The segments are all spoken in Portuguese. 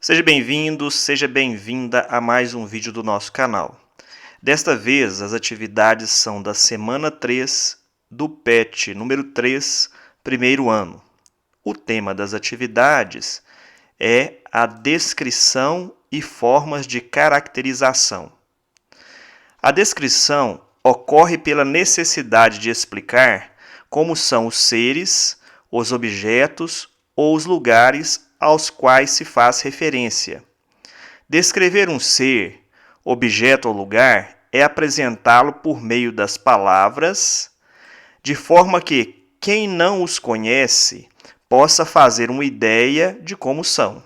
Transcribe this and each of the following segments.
Seja bem-vindo, seja bem-vinda a mais um vídeo do nosso canal. Desta vez, as atividades são da semana 3 do PET número 3, primeiro ano. O tema das atividades é a descrição e formas de caracterização. A descrição ocorre pela necessidade de explicar como são os seres, os objetos ou os lugares aos quais se faz referência. Descrever um ser, objeto ou lugar é apresentá-lo por meio das palavras, de forma que quem não os conhece possa fazer uma ideia de como são.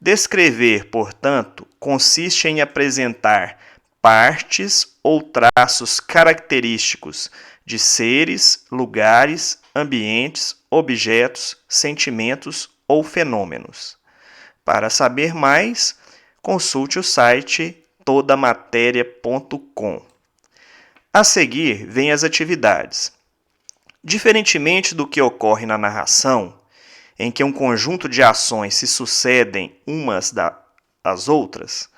Descrever, portanto, consiste em apresentar partes ou traços característicos de seres, lugares, ambientes, objetos, sentimentos ou fenômenos. Para saber mais, consulte o site todamateria.com. A seguir, vêm as atividades. Diferentemente do que ocorre na narração, em que um conjunto de ações se sucedem umas das outras,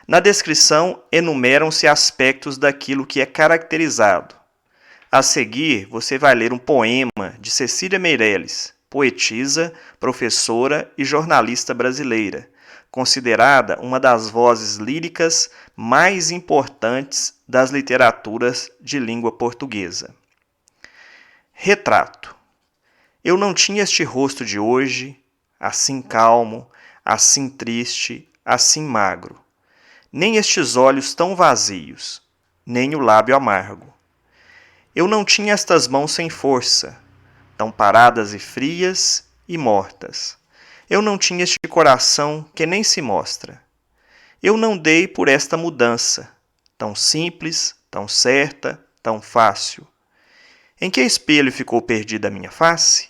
na descrição enumeram-se aspectos daquilo que é caracterizado. A seguir, você vai ler um poema de Cecília Meirelles, poetisa, professora e jornalista brasileira, considerada uma das vozes líricas mais importantes das literaturas de língua portuguesa. Retrato. Eu não tinha este rosto de hoje, assim calmo, assim triste, assim magro, nem estes olhos tão vazios, nem o lábio amargo. Eu não tinha estas mãos sem força, tão paradas e frias e mortas. Eu não tinha este coração que nem se mostra. Eu não dei por esta mudança, tão simples, tão certa, tão fácil. Em que espelho ficou perdida a minha face?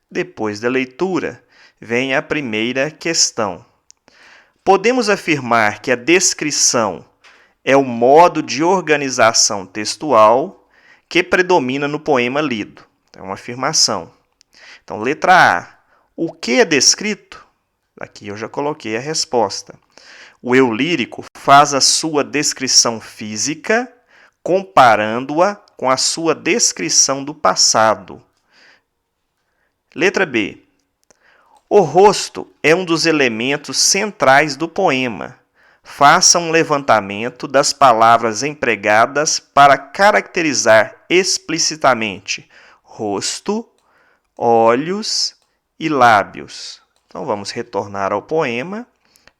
Depois da leitura, vem a primeira questão. Podemos afirmar que a descrição é o modo de organização textual que predomina no poema lido. É uma afirmação. Então, letra A. O que é descrito? Aqui eu já coloquei a resposta. O eu lírico faz a sua descrição física comparando-a com a sua descrição do passado. Letra B. O rosto é um dos elementos centrais do poema. Faça um levantamento das palavras empregadas para caracterizar explicitamente rosto, olhos e lábios. Então vamos retornar ao poema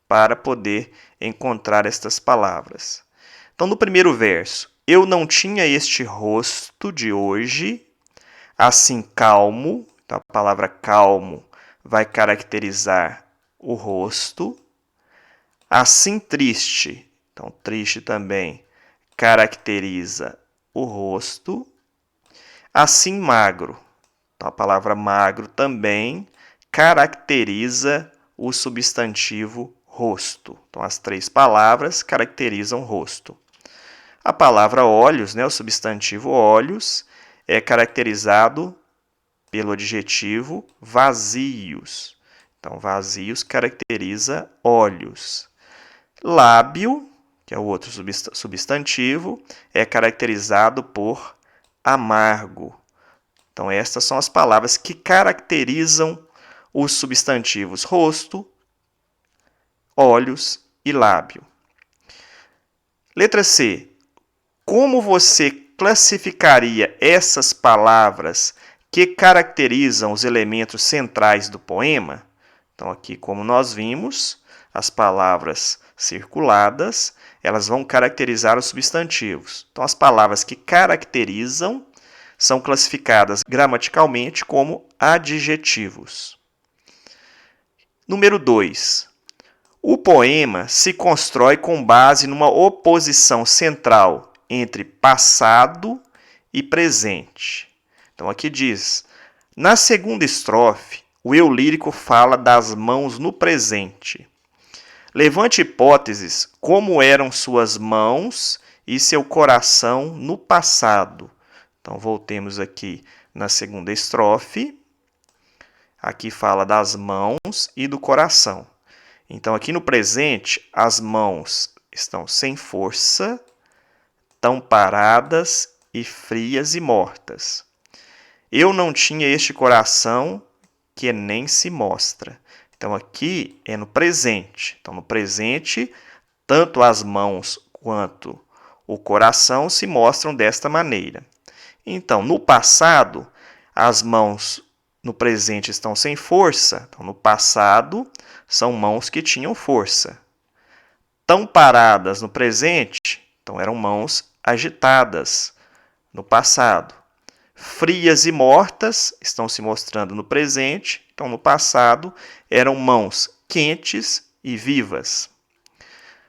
para poder encontrar estas palavras. Então no primeiro verso, eu não tinha este rosto de hoje, assim calmo, então a palavra calmo vai caracterizar o rosto. Assim triste, então triste também caracteriza o rosto. Assim magro, então a palavra magro também caracteriza o substantivo rosto. Então as três palavras caracterizam rosto. A palavra olhos, o substantivo olhos, é caracterizado pelo adjetivo vazios. Então vazios caracteriza olhos. Lábio, que é o outro substantivo, é caracterizado por amargo. Então, estas são as palavras que caracterizam os substantivos rosto, olhos e lábio. Letra C. Como você classificaria essas palavras que caracterizam os elementos centrais do poema? Então, aqui, como nós vimos, as palavras circuladas, elas vão caracterizar os substantivos. Então, as palavras que caracterizam são classificadas gramaticalmente como adjetivos. Número 2. O poema se constrói com base numa oposição central entre passado e presente. Então, aqui diz, na segunda estrofe, o eu lírico fala das mãos no presente. Levante hipóteses como eram suas mãos e seu coração no passado. Então, voltemos aqui na segunda estrofe. Aqui fala das mãos e do coração. Então, aqui no presente, as mãos estão sem força, tão paradas e frias e mortas. Eu não tinha este coração que nem se mostra. Então, aqui é no presente. Então, no presente, tanto as mãos quanto o coração se mostram desta maneira. Então, no passado, as mãos no presente estão sem força. Então, no passado, são mãos que tinham força. Tão paradas no presente, então eram mãos agitadas no passado. Frias e mortas estão se mostrando no presente, então no passado eram mãos quentes e vivas.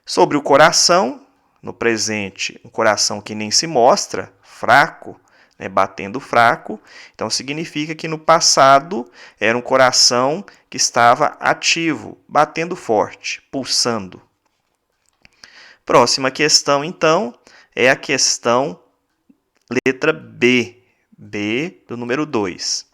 Sobre o coração, no presente, um coração que nem se mostra, fraco, batendo fraco, então significa que no passado era um coração que estava ativo, batendo forte, pulsando. Próxima questão, então, é a questão letra B, B do número 2.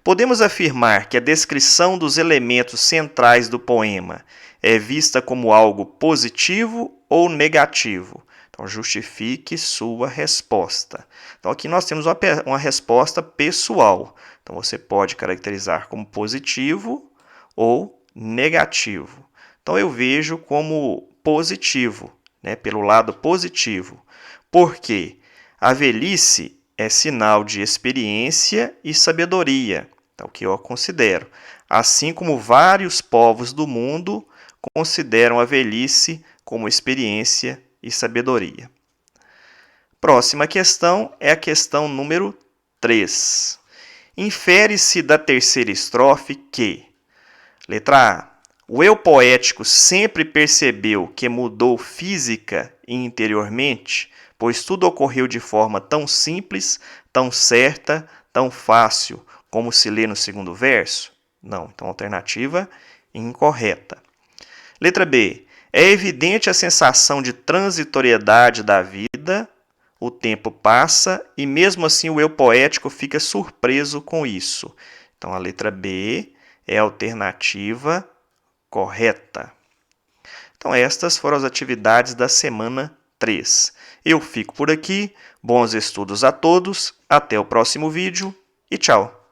Podemos afirmar que a descrição dos elementos centrais do poema é vista como algo positivo ou negativo? Então, justifique sua resposta. Então, aqui nós temos uma resposta pessoal. Então, você pode caracterizar como positivo ou negativo. Então, eu vejo como positivo, pelo lado positivo. Por quê? A velhice é sinal de experiência e sabedoria, o que eu considero. Assim como vários povos do mundo consideram a velhice como experiência e sabedoria. Próxima questão é a questão número 3. Infere-se da terceira estrofe que, letra A, o eu poético sempre percebeu que mudou física e interiormente, pois tudo ocorreu de forma tão simples, tão certa, tão fácil, como se lê no segundo verso? Não, então alternativa incorreta. Letra B. É evidente a sensação de transitoriedade da vida, o tempo passa e mesmo assim o eu poético fica surpreso com isso. Então a letra B é a alternativa correta. Então estas foram as atividades da semana 3. Eu fico por aqui, bons estudos a todos, até o próximo vídeo e tchau!